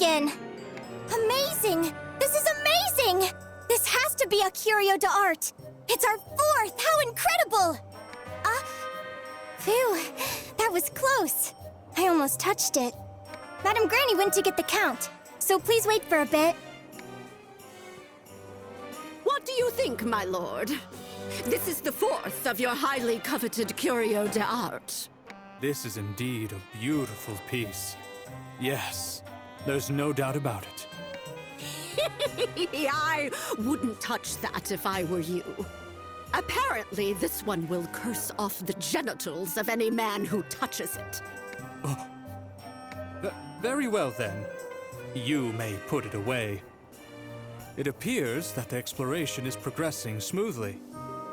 again. Amazing! This is amazing! This has to be a curio d'art. It's our 4th! How incredible! Phew, that was close. I almost touched it. Madam Granny went to get the count, so please wait for a bit. What do you think, my lord? This is the 4th of your highly coveted curio d'art. This is indeed a beautiful piece. Yes, there's no doubt about it. I wouldn't touch that if I were you. Apparently, this one will curse off the genitals of any man who touches it. Very well, then. You may put it away. It appears that the exploration is progressing smoothly.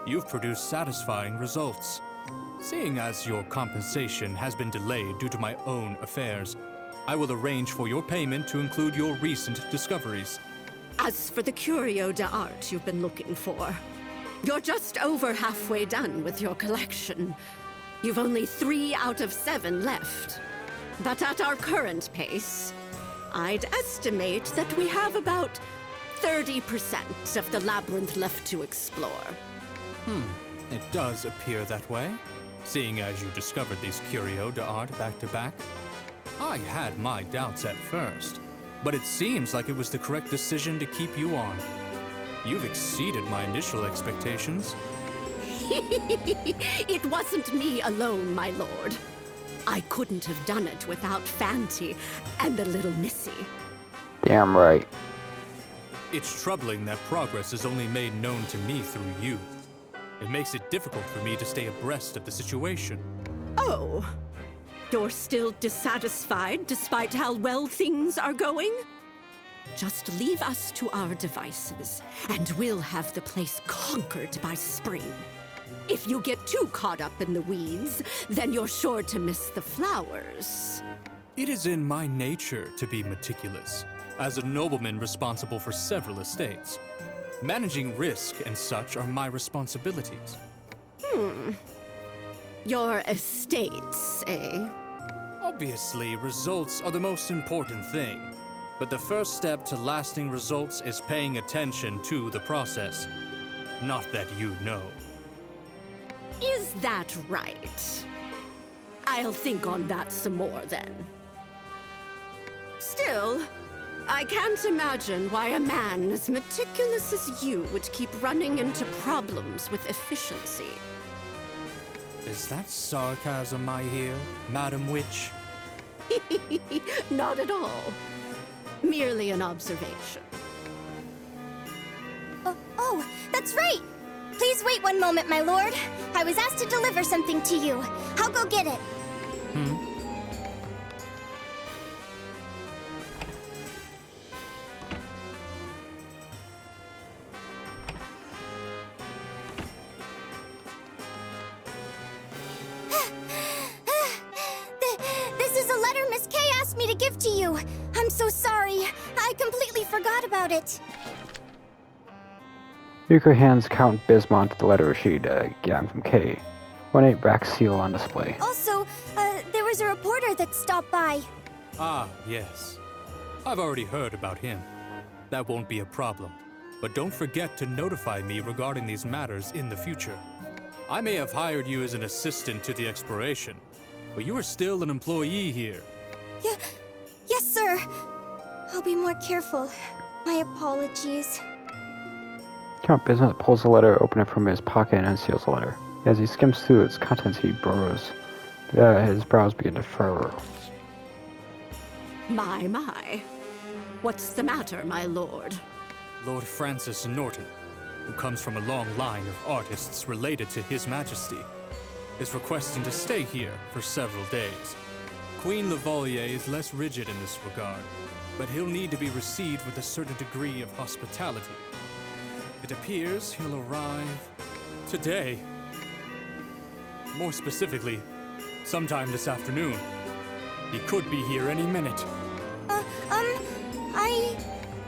You've produced satisfying results. Seeing as your compensation has been delayed due to my own affairs, I will arrange for your payment to include your recent discoveries. As for the curio d'art you've been looking for, you're just over halfway done with your collection. You've only 3 out of 7 left. But at our current pace, I'd estimate that we have about 30% of the labyrinth left to explore. It does appear that way, seeing as you discovered these curio d'art back to back. I had my doubts at first, but it seems like it was the correct decision to keep you on. You've exceeded my initial expectations. It wasn't me alone, my lord. I couldn't have done it without Fanty and the little Missy. Damn right. It's troubling that progress is only made known to me through you. It makes it difficult for me to stay abreast of the situation. Oh, you're still dissatisfied despite how well things are going? Just leave us to our devices, and we'll have the place conquered by spring. If you get too caught up in the weeds, then you're sure to miss the flowers. It is in my nature to be meticulous, as a nobleman responsible for several estates. Managing risk and such are my responsibilities. Your estates, eh? Obviously, results are the most important thing. But the first step to lasting results is paying attention to the process. Not that you know. Is that right? I'll think on that some more then. Still, I can't imagine why a man as meticulous as you would keep running into problems with efficiency. Is that sarcasm I hear, Madam Witch? Not at all. Merely an observation. Oh, that's right! Please wait one moment, my lord. I was asked to deliver something to you. I'll go get it. This is a letter Miss Kay asked me to give to you. I'm so sorry. I completely forgot about it. Yuko hands Count Bismont the letter she'd gotten from Kay. 1/8 back seal on display. Also, there was a reporter that stopped by. Ah, yes. I've already heard about him. That won't be a problem. But don't forget to notify me regarding these matters in the future. I may have hired you as an assistant to the exploration, but you are still an employee here. Yes, sir. I'll be more careful. My apologies. Count Bismont pulls the letter, opens it from his pocket, and unseals the letter. As he skims through its contents, he burrows. His brows begin to furrow. My. What's the matter, my lord? Lord Francis Norton, who comes from a long line of artists related to His Majesty, is requesting to stay here for several days. Queen Lavalier is less rigid in this regard, but he'll need to be received with a certain degree of hospitality. It appears he'll arrive today. More specifically, sometime this afternoon. He could be here any minute.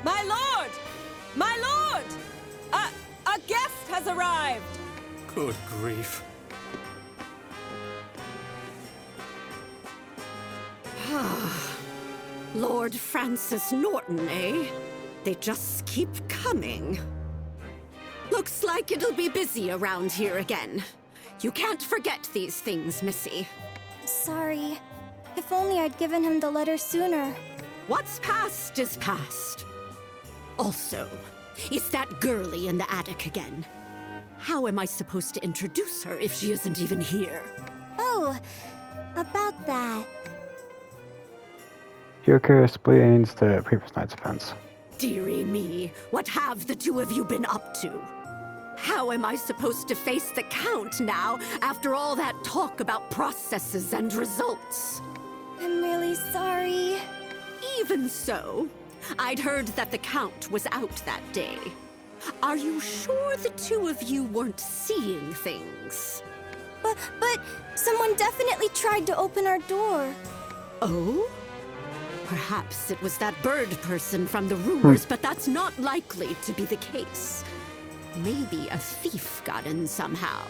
My lord! My lord! A guest has arrived! Good grief. Lord Francis Norton, eh? They just keep coming. Looks like it'll be busy around here again. You can't forget these things, Missy. Sorry. If only I'd given him the letter sooner. What's past is past. Also, it's that girlie in the attic again. How am I supposed to introduce her if she isn't even here? Oh, about that. Yoko explains the previous night's events. Dearie me, what have the two of you been up to? How am I supposed to face the Count now after all that talk about processes and results? I'm really sorry. Even so, I'd heard that the Count was out that day. Are you sure the two of you weren't seeing things? But someone definitely tried to open our door. Oh? Perhaps it was that bird person from the rumors, but that's not likely to be the case. Maybe a thief got in somehow.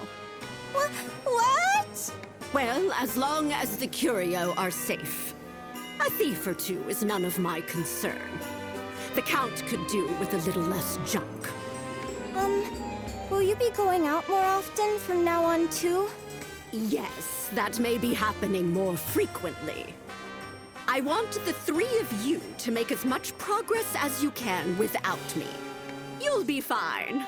What? Well, as long as the Curio are safe. A thief or two is none of my concern. The Count could do with a little less junk. Will you be going out more often from now on, too? Yes, that may be happening more frequently. I want the three of you to make as much progress as you can without me. You'll be fine.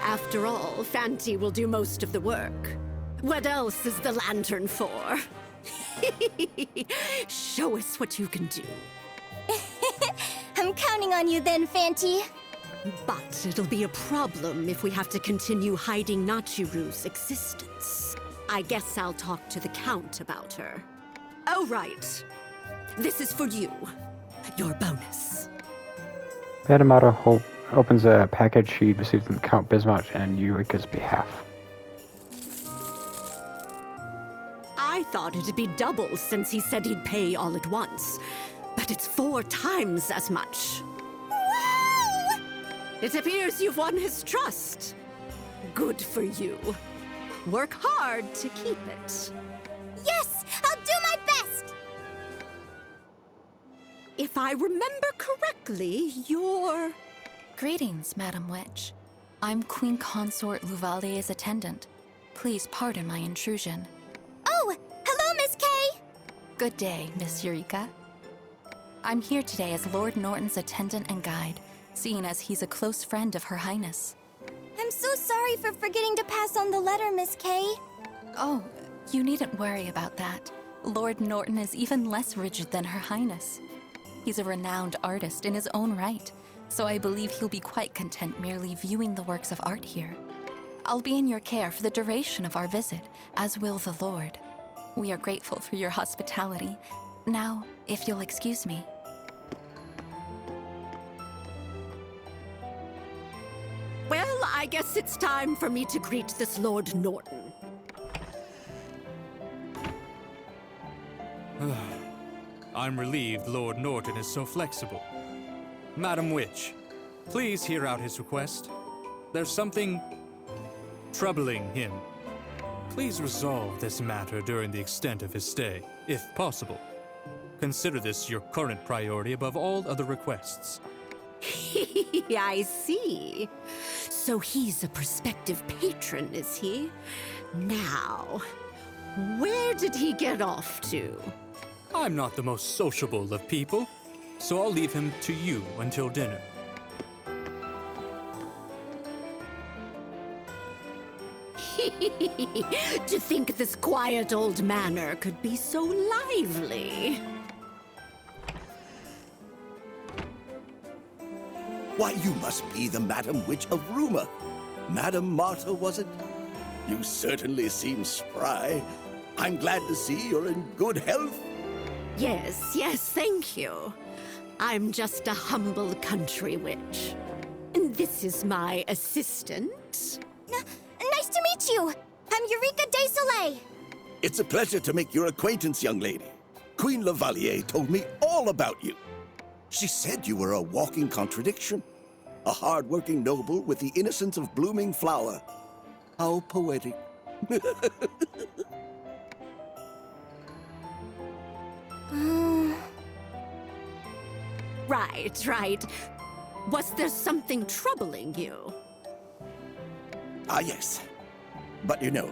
After all, Fanti will do most of the work. What else is the lantern for? Show us what you can do. I'm counting on you then, Fanti. But it'll be a problem if we have to continue hiding Nachiru's existence. I guess I'll talk to the Count about her. Oh, right. This is for you. Your bonus. Madame Otto opens a package she received from Count Bismarck and Eureka's behalf. I thought it'd be double since he said he'd pay all at once. But it's 4 times as much. Wow! It appears you've won his trust. Good for you. Work hard to keep it. Yes! I'll do my best! If I remember correctly, you're... Greetings, Madam Witch. I'm Queen Consort Luvalier's attendant. Please pardon my intrusion. Oh! Hello, Miss Kay! Good day, Miss Eureka. I'm here today as Lord Norton's attendant and guide, seeing as he's a close friend of Her Highness. I'm so sorry for forgetting to pass on the letter, Miss Kay. Oh, you needn't worry about that. Lord Norton is even less rigid than Her Highness. He's a renowned artist in his own right, so I believe he'll be quite content merely viewing the works of art here. I'll be in your care for the duration of our visit, as will the Lord. We are grateful for your hospitality. Now, if you'll excuse me. Well, I guess it's time for me to greet this Lord Norton. I'm relieved Lord Norton is so flexible. Madam Witch, please hear out his request. There's something troubling him. Please resolve this matter during the extent of his stay, if possible. Consider this your current priority above all other requests. I see. So he's a prospective patron, is he? Now, where did he get off to? I'm not the most sociable of people, so I'll leave him to you until dinner. To think this quiet old manor could be so lively. Why, you must be the Madam Witch of Rumor. Madam Marta, was it? You certainly seem spry. I'm glad to see you're in good health. Yes, thank you. I'm just a humble country witch. And this is my assistant. Nice to meet you! I'm Eureka de Soleil! It's a pleasure to make your acquaintance, young lady. Queen Lavalier told me all about you. She said you were a walking contradiction. A hard-working noble with the innocence of blooming flower. How poetic. right. Was there something troubling you? Ah, yes. But you know,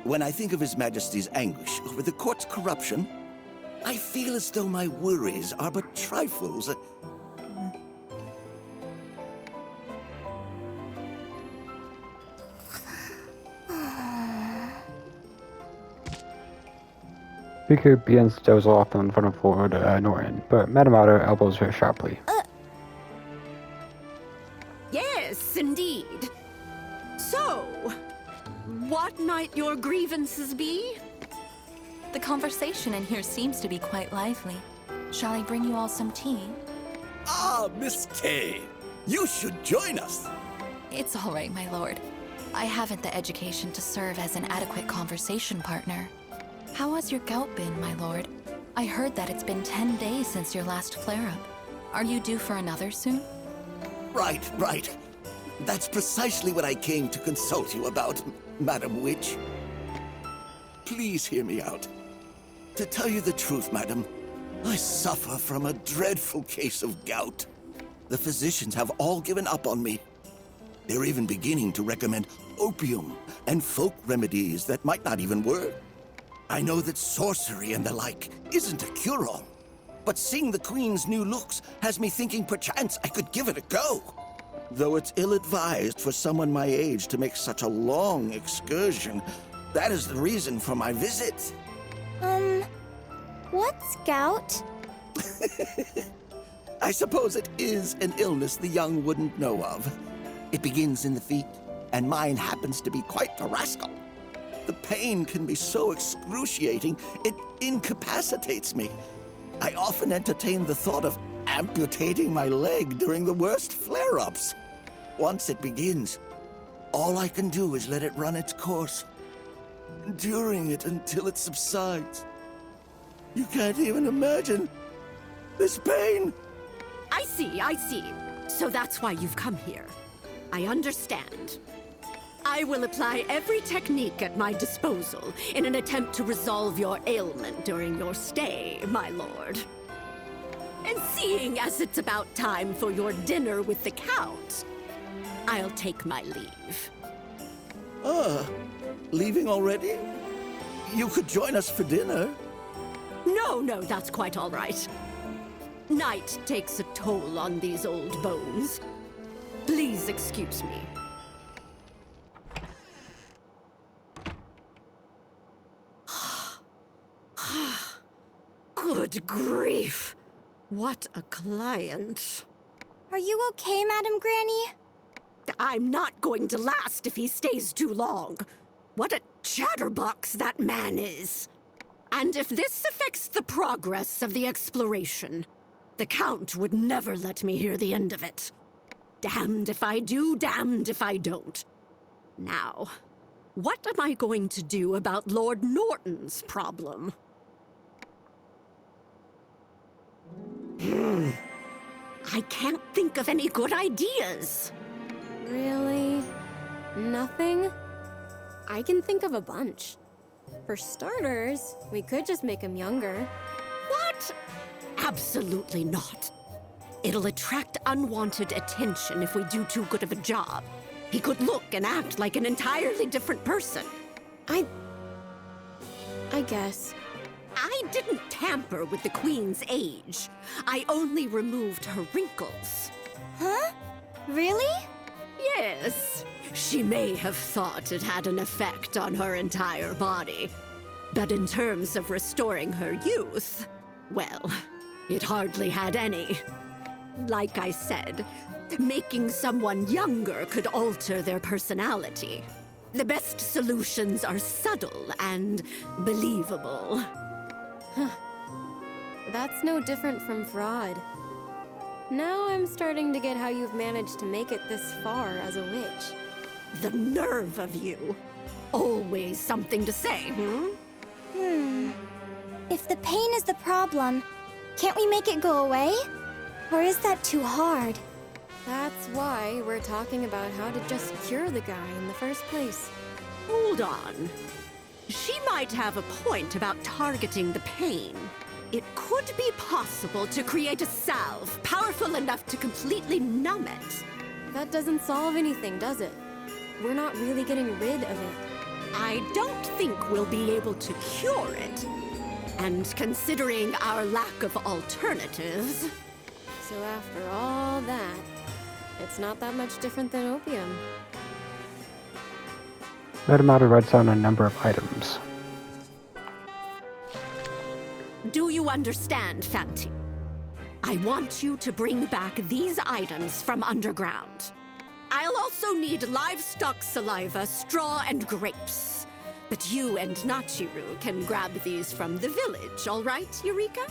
when I think of His Majesty's anguish over the court's corruption, I feel as though my worries are but trifles. Speaker begins to doze off in front of Lord Norton, but Madame Otter elbows her sharply. Yes, indeed. So, what might your grievances be? The conversation in here seems to be quite lively. Shall I bring you all some tea? Ah, Miss K, you should join us. It's all right, my lord. I haven't the education to serve as an adequate conversation partner. How has your gout been, my lord? I heard that it's been 10 days since your last flare-up. Are you due for another soon? Right. That's precisely what I came to consult you about, Madam Witch. Please hear me out. To tell you the truth, madam, I suffer from a dreadful case of gout. The physicians have all given up on me. They're even beginning to recommend opium and folk remedies that might not even work. I know that sorcery and the like isn't a cure-all, but seeing the Queen's new looks has me thinking perchance I could give it a go. Though it's ill-advised for someone my age to make such a long excursion, that is the reason for my visit. What's gout? I suppose it is an illness the young wouldn't know of. It begins in the feet, and mine happens to be quite the rascal. The pain can be so excruciating, it incapacitates me. I often entertain the thought of amputating my leg during the worst flare-ups. Once it begins, all I can do is let it run its course, enduring it until it subsides. You can't even imagine this pain. I see. So that's why you've come here. I understand. I will apply every technique at my disposal in an attempt to resolve your ailment during your stay, my lord. And seeing as it's about time for your dinner with the Count, I'll take my leave. Leaving already? You could join us for dinner. No, that's quite all right. Night takes a toll on these old bones. Please excuse me. Good grief. What a client. Are you okay, Madam Granny? I'm not going to last if he stays too long. What a chatterbox that man is. And if this affects the progress of the exploration, the Count would never let me hear the end of it. Damned if I do, damned if I don't. Now, what am I going to do about Lord Norton's problem? I can't think of any good ideas. Really? Nothing? I can think of a bunch. For starters, we could just make him younger. What? Absolutely not. It'll attract unwanted attention if we do too good of a job. He could look and act like an entirely different person. I guess. I didn't tamper with the Queen's age. I only removed her wrinkles. Huh? Really? Yes. She may have thought it had an effect on her entire body. But in terms of restoring her youth, well, it hardly had any. Like I said, making someone younger could alter their personality. The best solutions are subtle and believable. That's no different from fraud. Now I'm starting to get how you've managed to make it this far as a witch. The nerve of you. Always something to say, If the pain is the problem, can't we make it go away? Or is that too hard? That's why we're talking about how to just cure the guy in the first place. Hold on. She might have a point about targeting the pain. it could be possible to create a salve powerful enough to completely numb it. That doesn't solve anything, does it? We're not really getting rid of it. I don't think we'll be able to cure it. And considering our lack of alternatives... So after all that, it's not that much different than opium. Metamatter writes down a number of items. Do you understand, Fanti? I want you to bring back these items from underground. I'll also need livestock saliva, straw, and grapes. But you and Nachiru can grab these from the village, all right, Eureka?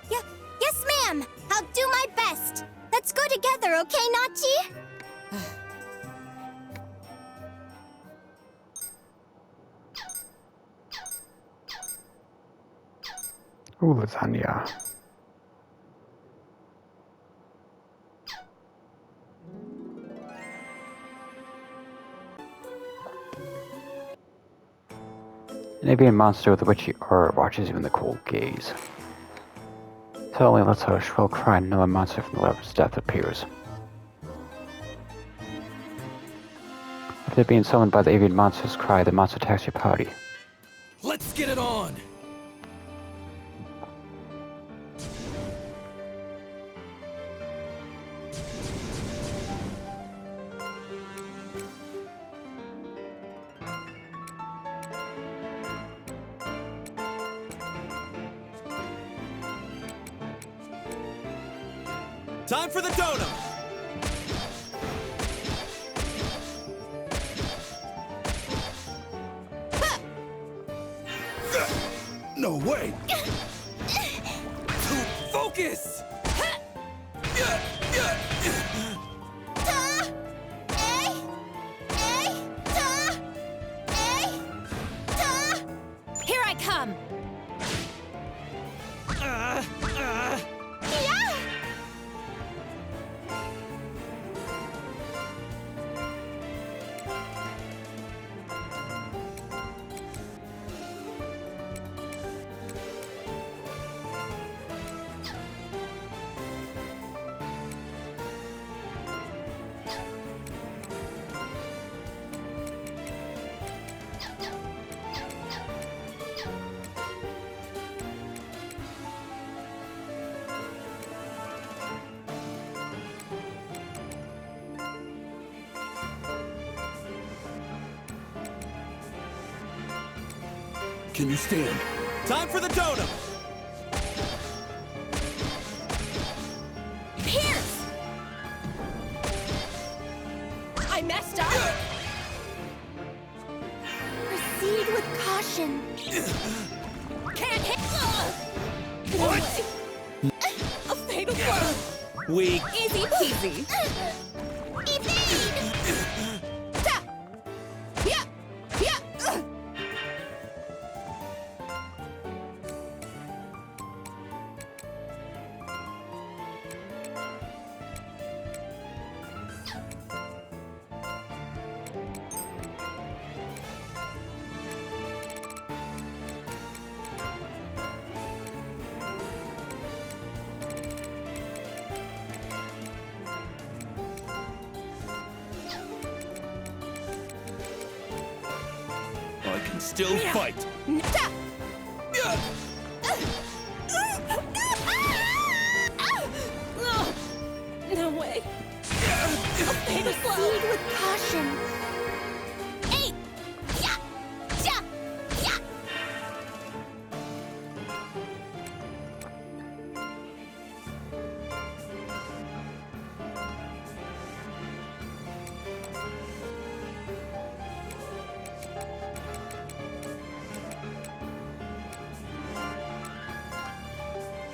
Yes, ma'am! I'll do my best! Let's go together, okay, Nachi? Ooh, lasagna. An avian monster with a witchy aura watches you in the cold gaze. Suddenly lets out a shrill cry and another monster from the Labyrinth's depth appears. After being summoned by the avian monster's cry, the monster attacks your party. Let's get it on! Time for the dono! No way! Focus! Here I come! Yeah! Can you stand? Time for the dono! Pierce! I messed up! Proceed with caution. Can't hit... What? A fatal blow! Weak. Easy peasy! Evade! Ta! Yeah! Yeah! I can still fight. Ta! No way. Proceed with caution. Eight! Yeah! Yeah! Yeah!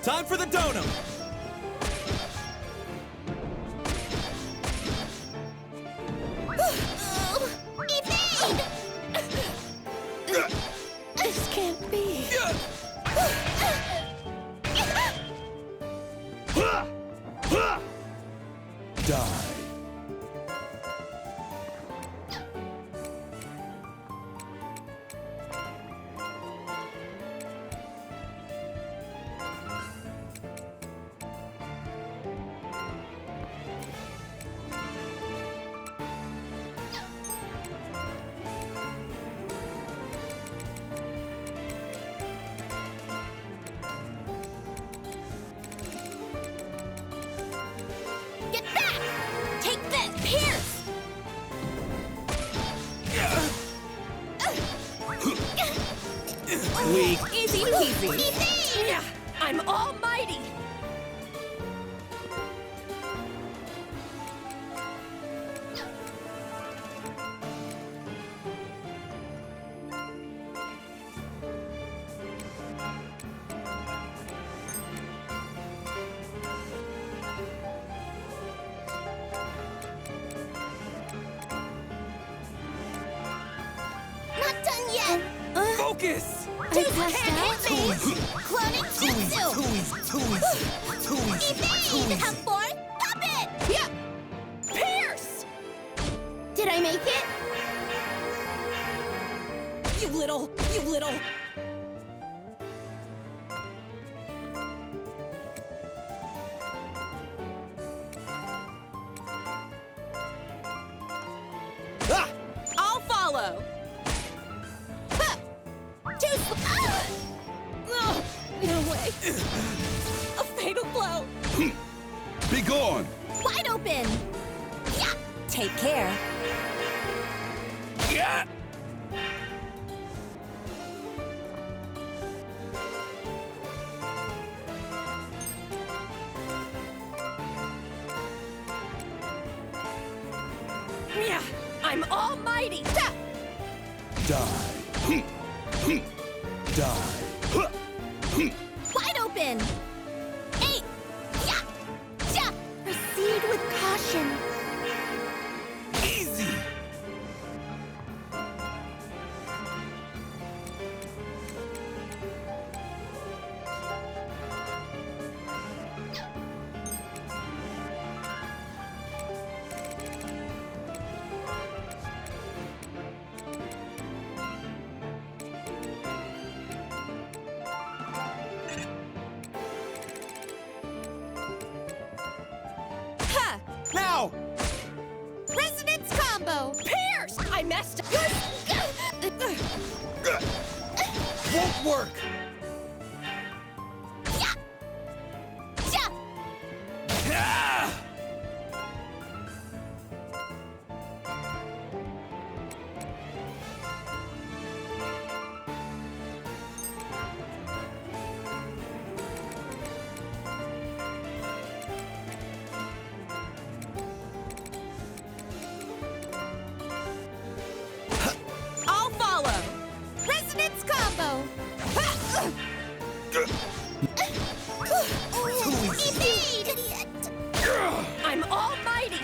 Time for the dono! Evade! This can't be. Die. Weak. Easy peasy. Evade! Yeah, I'm almighty. Not done yet! Focus! Dude, can't hit me! Cloning jutsu! Evade! Come forth! Pop it! Yeah. Pierce! Did I make it? You little. Ah! I'll follow. No way. A fatal blow. Be gone! Wide open! Yeah! Take care. Yeah! Yeah, I'm almighty. Ta! Die. Die. Wide open! 8! Yeah! Yeah! Proceed with caution. Easy! Ha! Now! Resonance combo! Pierce! I messed up. Won't work! Yeah! Yeah! Ah! I'll follow. Resonance combo! Evade! Idiot! I'm almighty.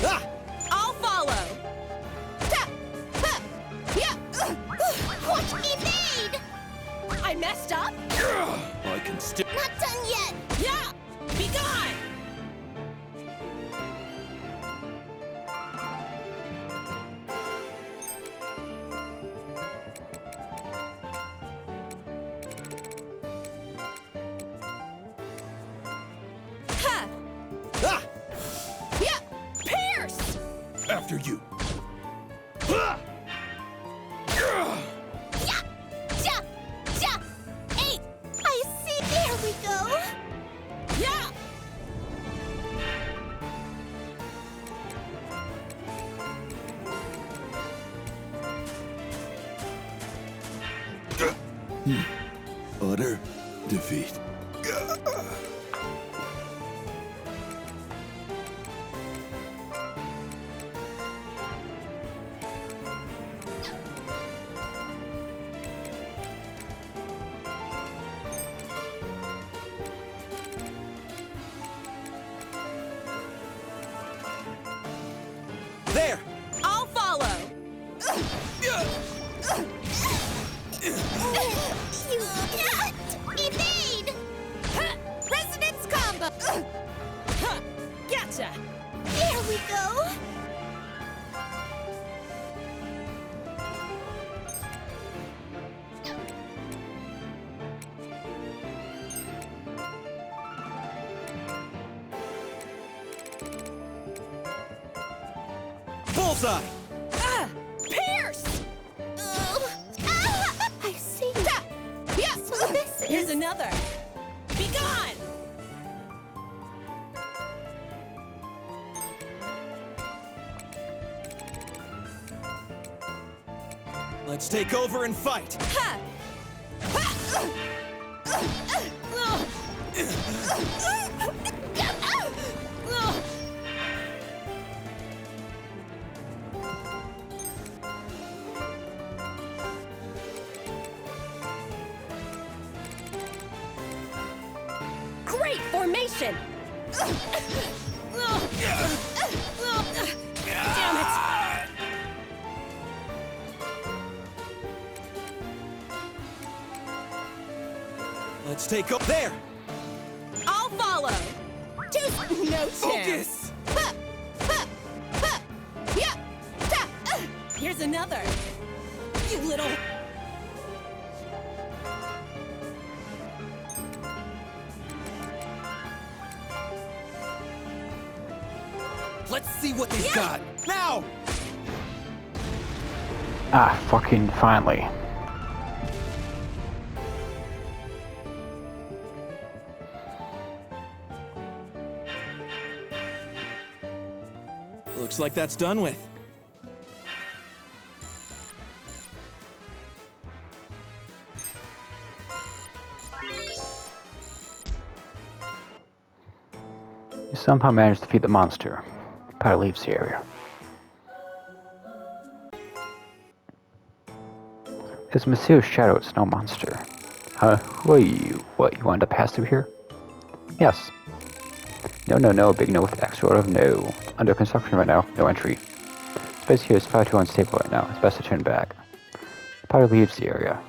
Ah! I'll follow. Ta! Ha! Yeah! What? Evade! I messed up. I can still. Not done yet! Yeah! Be gone! Ha! Ah! Yeah! Pierce! After you. Ah! Yeah! Yeah! Yeah! 8! I see! There we go! Yeah! Utter defeat. There! I'll follow. You can't! Evade! Ha! Resonance combo! Ha! Gotcha! There we go! Bullseye! Ah! Pierce! Ugh. Here's another. Be gone! Let's take over and fight. Ha! Great formation! Damn it! Let's take up there. I'll follow! No chance! Focus! Ha! Ha! Ha! Yeah! Ta! Here's another! You little... Let's see what they've got. Now! Ah, fucking finally. Looks like that's done with. You somehow managed to defeat the monster. Pilot leaves the area. It's a mysterious shadow, it's no monster. Who are you? What, you wanted to pass through here? Yes. No, big no with extra of no. Under construction right now, no entry. Space here is far too unstable right now, it's best to turn back. Pilot leaves the area.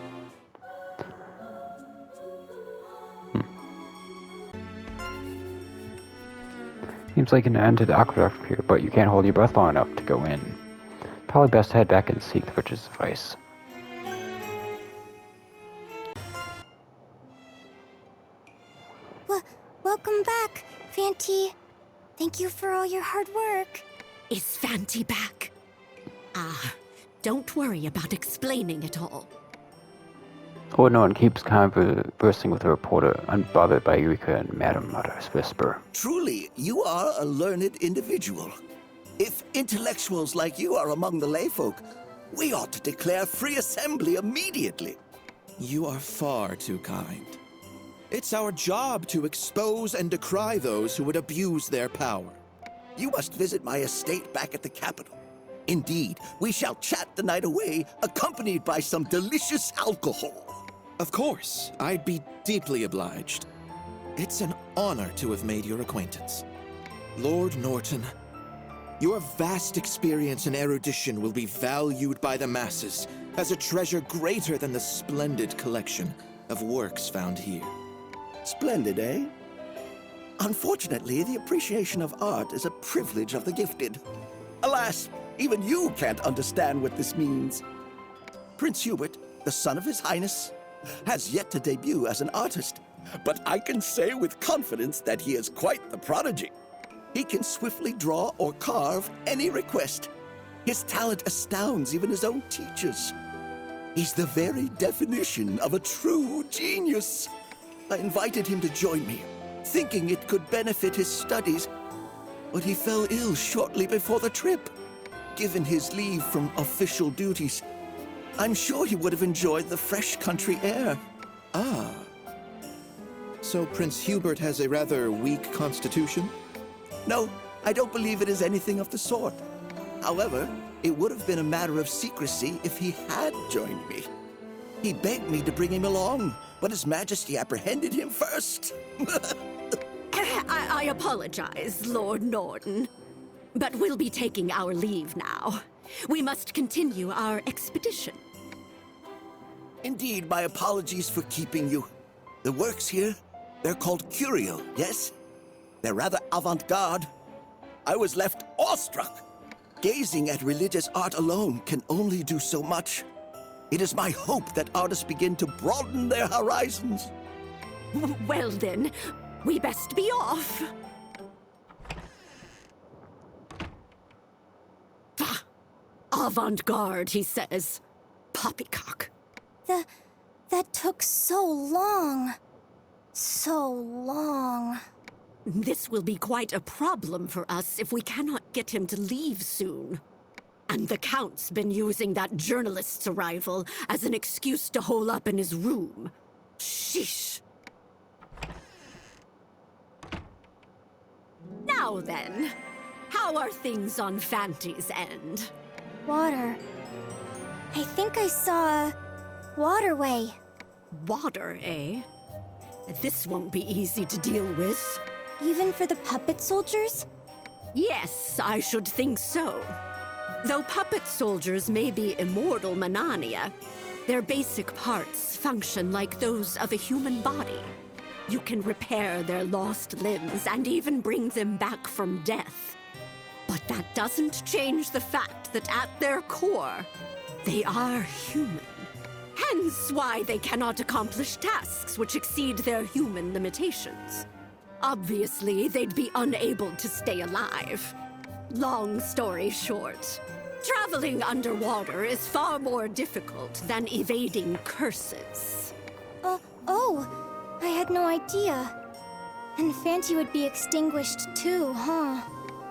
Seems like an end to the aqueduct from here, but you can't hold your breath long enough to go in. Probably best to head back and seek the Witch's advice. Welcome back, Fanti. Thank you for all your hard work. Is Fanti back? Ah, don't worry about explaining it all. Lord Norton keeps conversing with the reporter, unbothered by Eureka and Madame Mother's whisper. Truly, you are a learned individual. If intellectuals like you are among the layfolk, we ought to declare free assembly immediately. You are far too kind. It's our job to expose and decry those who would abuse their power. You must visit my estate back at the capital. Indeed, we shall chat the night away, accompanied by some delicious alcohol. Of course, I'd be deeply obliged. It's an honor to have made your acquaintance. Lord Norton, your vast experience and erudition will be valued by the masses as a treasure greater than the splendid collection of works found here. Splendid, eh? Unfortunately, the appreciation of art is a privilege of the gifted. Alas, even you can't understand what this means. Prince Hubert, the son of His Highness, has yet to debut as an artist, but I can say with confidence that he is quite the prodigy. He can swiftly draw or carve any request. His talent astounds even his own teachers. He's the very definition of a true genius. I invited him to join me, thinking it could benefit his studies, but he fell ill shortly before the trip. Given his leave from official duties, I'm sure he would have enjoyed the fresh country air. Ah. So Prince Hubert has a rather weak constitution? No, I don't believe it is anything of the sort. However, it would have been a matter of secrecy if he had joined me. He begged me to bring him along, but His Majesty apprehended him first. I apologize, Lord Norton. But we'll be taking our leave now. We must continue our expedition. Indeed, my apologies for keeping you. The works here, they're called curio, yes? They're rather avant-garde. I was left awestruck. Gazing at religious art alone can only do so much. It is my hope that artists begin to broaden their horizons. Well then, we best be off. Avant-garde, he says. Poppycock. That took so long. So long. This will be quite a problem for us if we cannot get him to leave soon. And the Count's been using that journalist's arrival as an excuse to hole up in his room. Sheesh. Now then, how are things on Fanty's end? Water. I think I saw a waterway. Water, eh? This won't be easy to deal with. Even for the puppet soldiers? Yes, I should think so. Though puppet soldiers may be immortal Manania, their basic parts function like those of a human body. You can repair their lost limbs and even bring them back from death. But that doesn't change the fact that at their core, they are human. Hence why they cannot accomplish tasks which exceed their human limitations. Obviously, they'd be unable to stay alive. Long story short, traveling underwater is far more difficult than evading curses. Oh, I had no idea. And Fanty would be extinguished too, huh?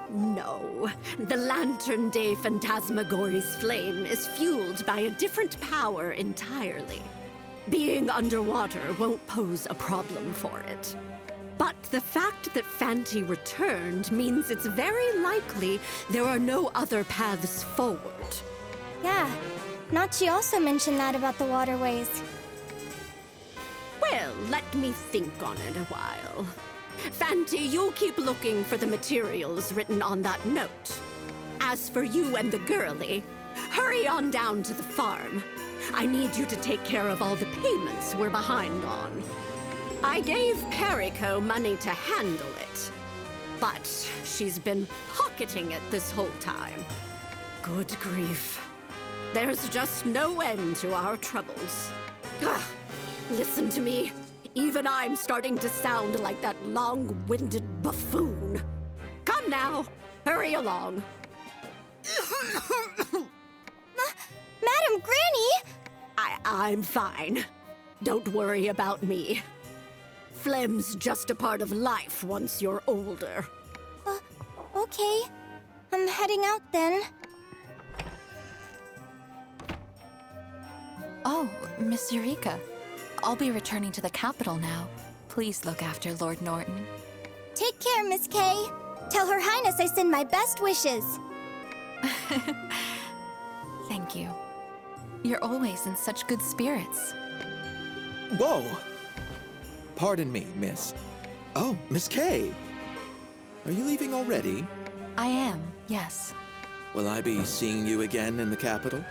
No. The Lantern de Phantasmagory's flame is fueled by a different power entirely. Being underwater won't pose a problem for it. But the fact that Fanty returned means it's very likely there are no other paths forward. Yeah, Nachi also mentioned that about the waterways. Well, let me think on it a while. Fanty, you keep looking for the materials written on that note. As for you and the girlie, hurry on down to the farm. I need you to take care of all the payments we're behind on. I gave Perico money to handle it, but she's been pocketing it this whole time. Good grief. There's just no end to our troubles. Ugh. Listen to me. Even I'm starting to sound like that long-winded buffoon. Come now, hurry along. Madam Granny! I'm fine. Don't worry about me. Phlegm's just a part of life once you're older. Okay. I'm heading out then. Oh, Miss Eureka. I'll be returning to the capital now. Please look after Lord Norton. Take care, Miss Kay. Tell Her Highness I send my best wishes. Thank you. You're always in such good spirits. Whoa! Pardon me, miss. Oh, Miss Kay! Are you leaving already? I am, yes. Will I be seeing you again in the capital?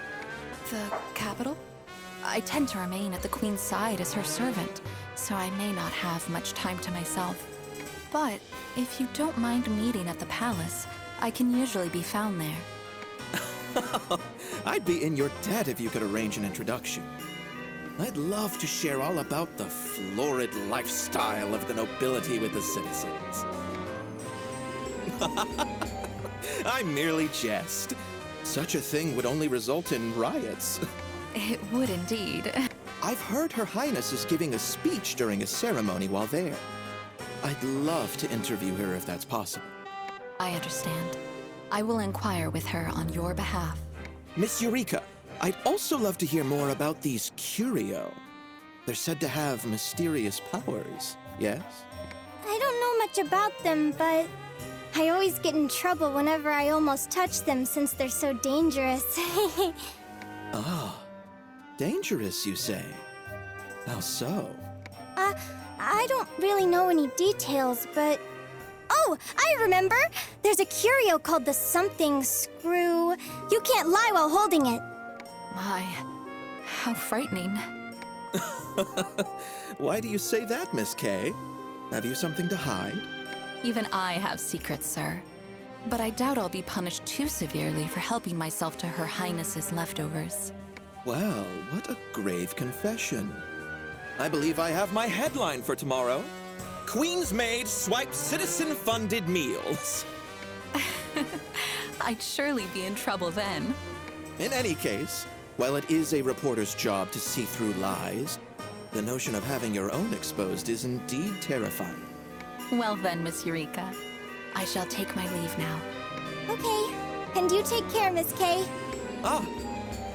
The capital? I tend to remain at the Queen's side as her servant, so I may not have much time to myself. But if you don't mind meeting at the palace, I can usually be found there. I'd be in your debt if you could arrange an introduction. I'd love to share all about the florid lifestyle of the nobility with the citizens. I merely jest. Such a thing would only result in riots. It would indeed. I've heard Her Highness is giving a speech during a ceremony while there. I'd love to interview her if that's possible. I understand. I will inquire with her on your behalf. Miss Eureka, I'd also love to hear more about these curio. They're said to have mysterious powers, yes? I don't know much about them, but I always get in trouble whenever I almost touch them since they're so dangerous. Ah, dangerous, you say? How so? I don't really know any details, but... Oh, I remember! There's a curio called the something screw. You can't lie while holding it. My, how frightening. Why do you say that, Miss Kay? Have you something to hide? Even I have secrets, sir. But I doubt I'll be punished too severely for helping myself to Her Highness's leftovers. Well, what a grave confession. I believe I have my headline for tomorrow. Queen's maid swipes citizen-funded meals. I'd surely be in trouble then. In any case, while it is a reporter's job to see through lies, The notion of having your own exposed is indeed terrifying. Well then, Miss Eureka. I shall take my leave now. Okay. And you take care, Miss Kay. Ah,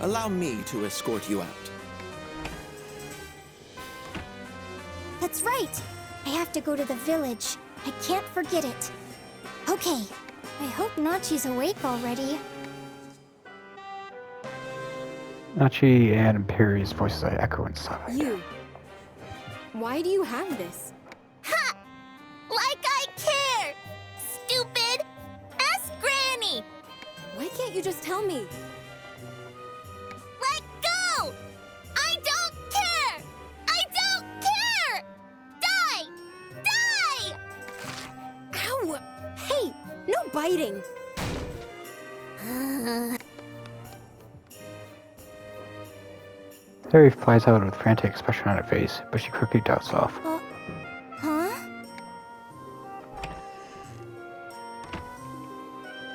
allow me to escort you out. That's right. I have to go to the village. I can't forget it. Okay. I hope Nachi's awake already. Nachi and Perry's voices echo inside. You. Why do you have this? Ha! Like I care! Stupid! Ask Granny! Why can't you just tell me? Let go! I don't care! I don't care! Die! Die! Ow! Hey, no biting! Perry flies out with a frantic expression on her face, but she quickly darts off. Huh?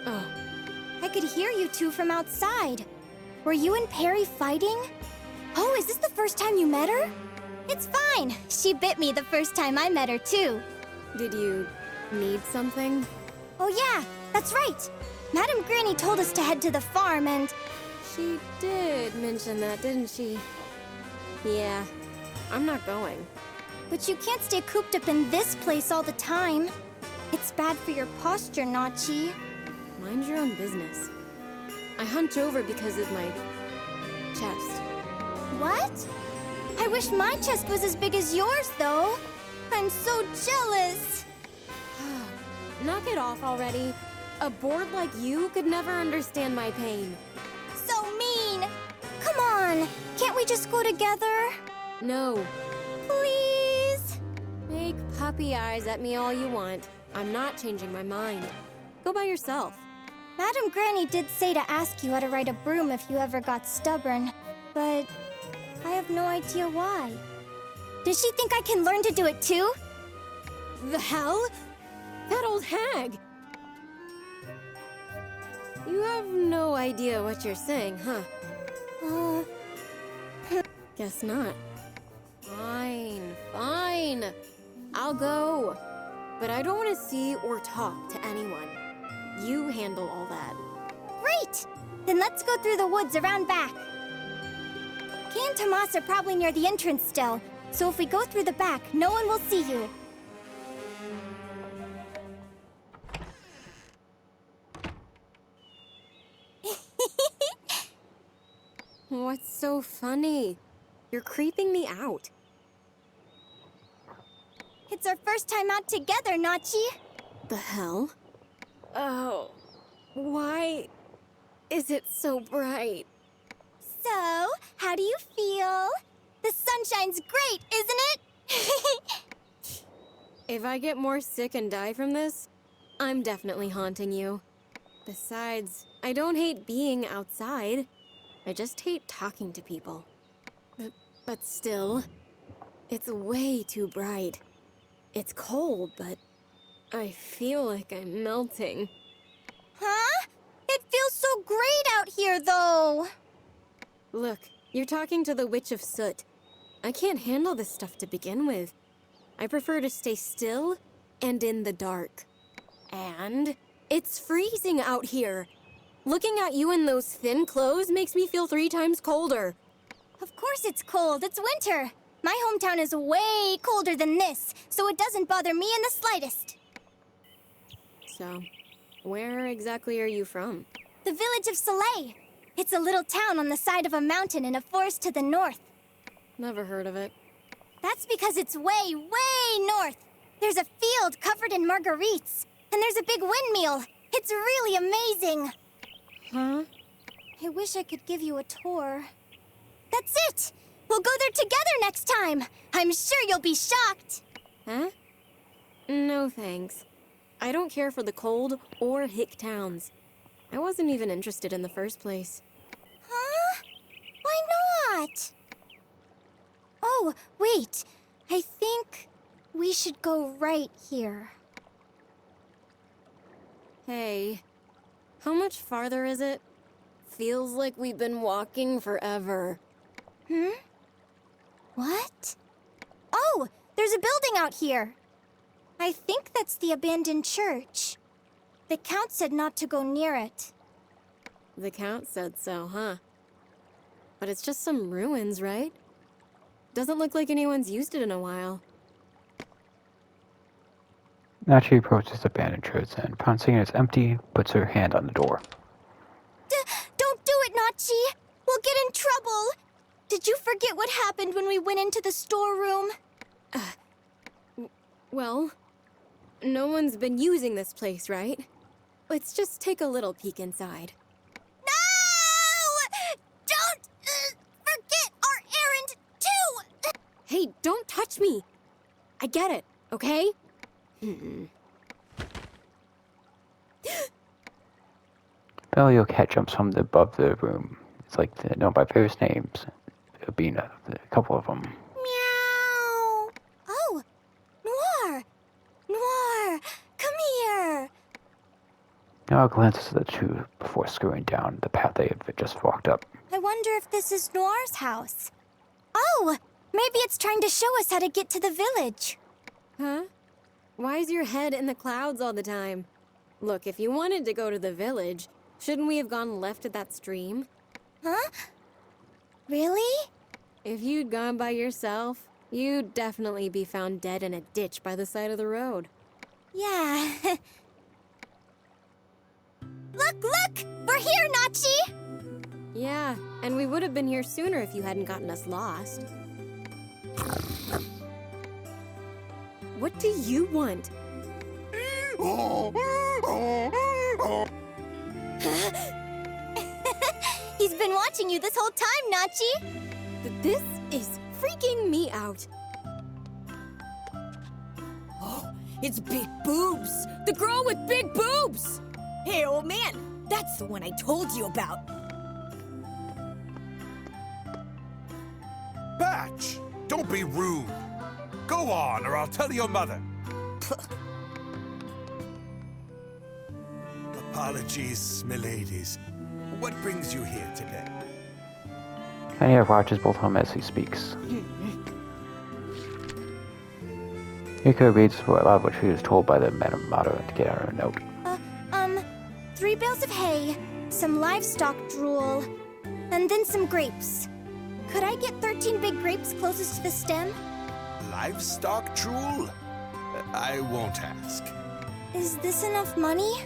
Oh, I could hear you two from outside. Were you and Perry fighting? Oh, is this the first time you met her? It's fine. She bit me the first time I met her, too. did you need something? Oh, yeah, that's right. Madam Granny told us to head to the farm and... She did mention that, didn't she? Yeah, I'm not going. But you can't stay cooped up in this place all the time. It's bad for your posture, Nachi. Mind your own business. I hunch over because of my chest. What? I wish my chest was as big as yours, though. I'm so jealous. Knock it off already. A board like you could never understand my pain. So mean. Come on, can't we just go together? No. Please? Make puppy eyes at me all you want. I'm not changing my mind. Go by yourself. Madam Granny did say to ask you how to ride a broom if you ever got stubborn, but I have no idea why. Does she think I can learn to do it too? The hell? That old hag! You have no idea what you're saying, huh? Guess not. Fine, fine. I'll go. But I don't want to see or talk to anyone. You handle all that. Great! Then let's go through the woods around back. Kay and Tomas are probably near the entrance still, so if we go through the back, no one will see you. What's so funny? You're creeping me out. It's our first time out together, Nachi. The hell? Oh, why is it so bright? So, how do you feel? The sunshine's great, isn't it? If I get more sick and die from this, I'm definitely haunting you. Besides, I don't hate being outside. I just hate talking to people. But still, it's way too bright. It's cold, but I feel like I'm melting. Huh? It feels so great out here, though. Look, you're talking to the Witch of Soot. I can't handle this stuff to begin with. I prefer to stay still and in the dark. And it's freezing out here. Looking at you in those thin clothes makes me feel 3 times colder. Of course it's cold. It's winter. My hometown is way colder than this, so it doesn't bother me in the slightest. So, where exactly are you from? The village of Soleil. It's a little town on the side of a mountain in a forest to the north. Never heard of it. That's because it's way, way north. There's a field covered in marguerites, and there's a big windmill. It's really amazing. Huh? I wish I could give you a tour. That's it! We'll go there together next time. I'm sure you'll be shocked. Huh? No thanks. I don't care for the cold or hick towns. I wasn't even interested in the first place. Huh? Why not? Oh, wait. I think we should go right here. Hey, how much farther is it? Feels like we've been walking forever. What? There's a building out here. I think that's the abandoned church. The Count said not to go near it. The Count said so, huh? But it's just some ruins, right? Doesn't look like anyone's used it in a while. Nachi approaches the abandoned church and, upon seeing it's empty, puts her hand on the door. Don't do it, Nachi! We'll get in trouble! Did you forget what happened when we went into the storeroom? Well, no one's been using this place, right? Let's just take a little peek inside. No! Don't forget our errand, too! Hey, don't touch me! I get it, okay? Valio cat jumps from above the room. It's like known by various names, being a couple of them. Meow! Oh, Noir! Noir, come here! Noir glances at the two before scurrying down the path they had just walked up. I wonder if this is Noir's house. Oh, maybe it's trying to show us how to get to the village. Huh? Why is your head in the clouds all the time? Look, if you wanted to go to the village, shouldn't we have gone left at that stream? Huh? Really? If you'd gone by yourself, you'd definitely be found dead in a ditch by the side of the road. Yeah. Look! We're here, Nachi! Yeah, and we would have been here sooner if you hadn't gotten us lost. What do you want? He's been watching you this whole time, Nachi! This is freaking me out. Oh, it's Big Boobs! The girl with big boobs! Hey, old man, that's the one I told you about. Batch! Don't be rude. Go on, or I'll tell your mother. Apologies, miladies. What brings you here today? Kanye watches both of them as he speaks. Yuko reads a lot of what she was told by the Madam Motto to get out a note. 3 bales of hay, some livestock drool, and then some grapes. Could I get 13 big grapes closest to the stem? Livestock drool? I won't ask. Is this enough money?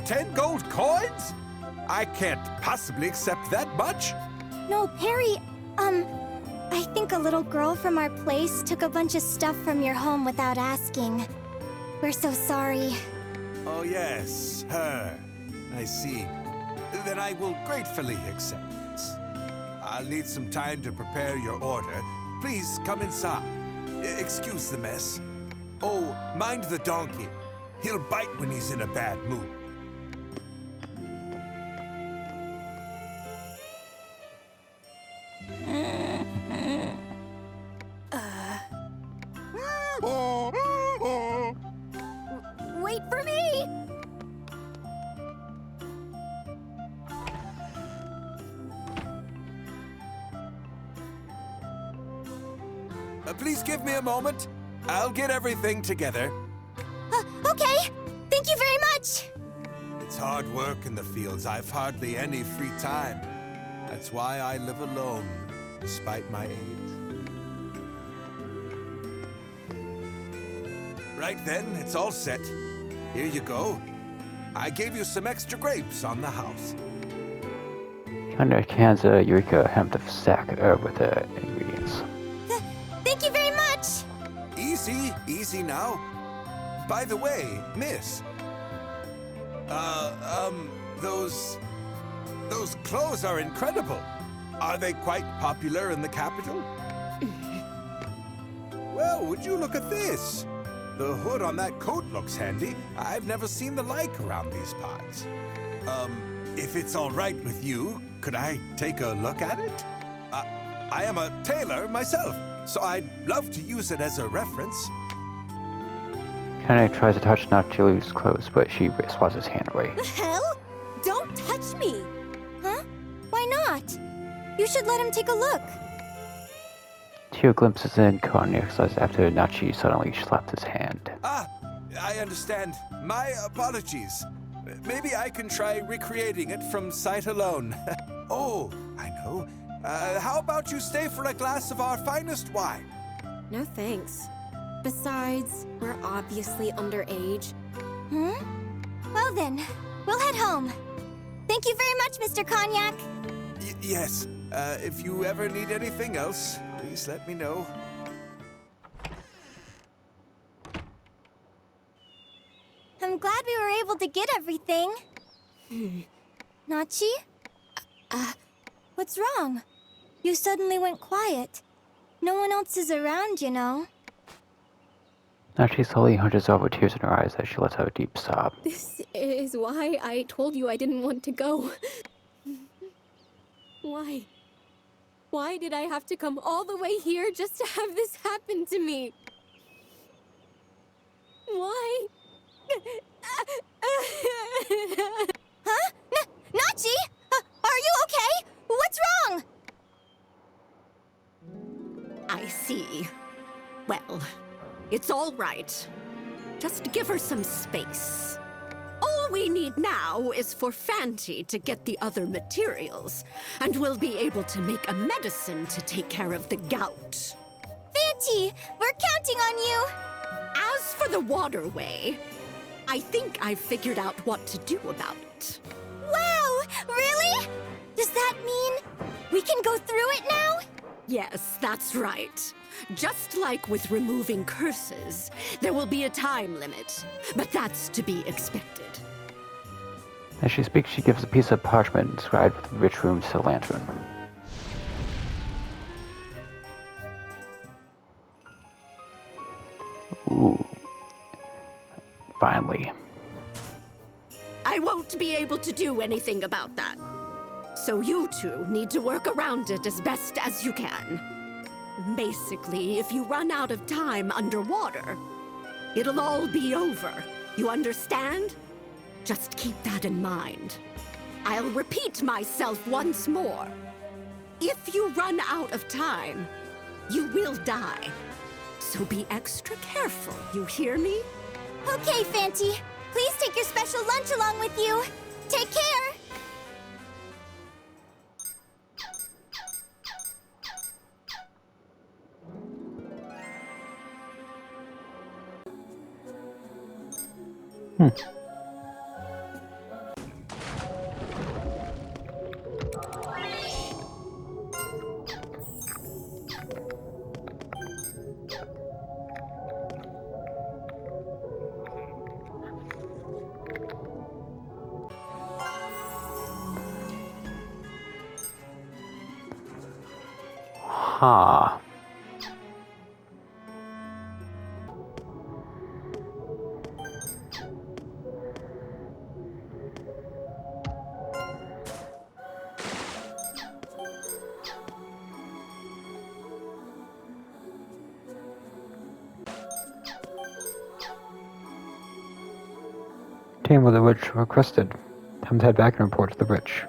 10 gold coins? I can't possibly accept that much. No, Perry, I think a little girl from our place took a bunch of stuff from your home without asking. We're so sorry. Oh yes, her. I see. Then I will gratefully accept this. I'll need some time to prepare your order. Please come inside. Excuse the mess. Oh, mind the donkey. He'll bite when he's in a bad mood. Wait for me! Please give me a moment. I'll get everything together. Okay! Thank you very much! It's hard work in the fields. I've hardly any free time. That's why I live alone, despite my age. Right then, it's all set. Here you go. I gave you some extra grapes on the house. Under hands Eureka a hemp sack with the ingredients. Thank you very much! Easy now. By the way, miss. Those clothes are incredible. Are they quite popular in the capital? Well, would you look at this? The hood on that coat looks handy. I've never seen the like around these parts. If it's all right with you, could I take a look at it? I am a tailor myself, so I'd love to use it as a reference. Kanye tries to touch Nachi's clothes, but she swats his hand away. The hell? Don't touch me! Huh? Why not? You should let him take a look. few glimpses in Konyak's eyes after Nachi suddenly slapped his hand. Ah, I understand. My apologies. Maybe I can try recreating it from sight alone. Oh, I know. How about you stay for a glass of our finest wine? No thanks. Besides, we're obviously underage. Well then, we'll head home. Thank you very much, Mr. Cognac. Yes. If you ever need anything else, please let me know. I'm glad we were able to get everything. Nachi? What's wrong? You suddenly went quiet. No one else is around, you know. Nachi slowly hunches over, tears in her eyes as she lets out a deep sob. This is why I told you I didn't want to go. Why? Why did I have to come all the way here just to have this happen to me? Why? Huh? Nachi? Are you okay? What's wrong? I see. Well, it's all right. Just give her some space. All we need now is for Fanti to get the other materials, and we'll be able to make a medicine to take care of the gout. Fanti, we're counting on you. As for the waterway, I think I've figured out what to do about it. Wow, really? Does that mean we can go through it now? Yes, that's right. Just like with removing curses, there will be a time limit, but that's to be expected. As she speaks, she gives a piece of parchment inscribed with rich runes to the lantern. Ooh. Finally. I won't be able to do anything about that. So you two need to work around it as best as you can. Basically, if you run out of time underwater, it'll all be over. You understand? Just keep that in mind. I'll repeat myself once more. If you run out of time, you will die. So be extra careful, you hear me? Okay, Fanti. Please take your special lunch along with you. Take care. Huh. Team of the Witch requested. Time to head back and report to the Witch.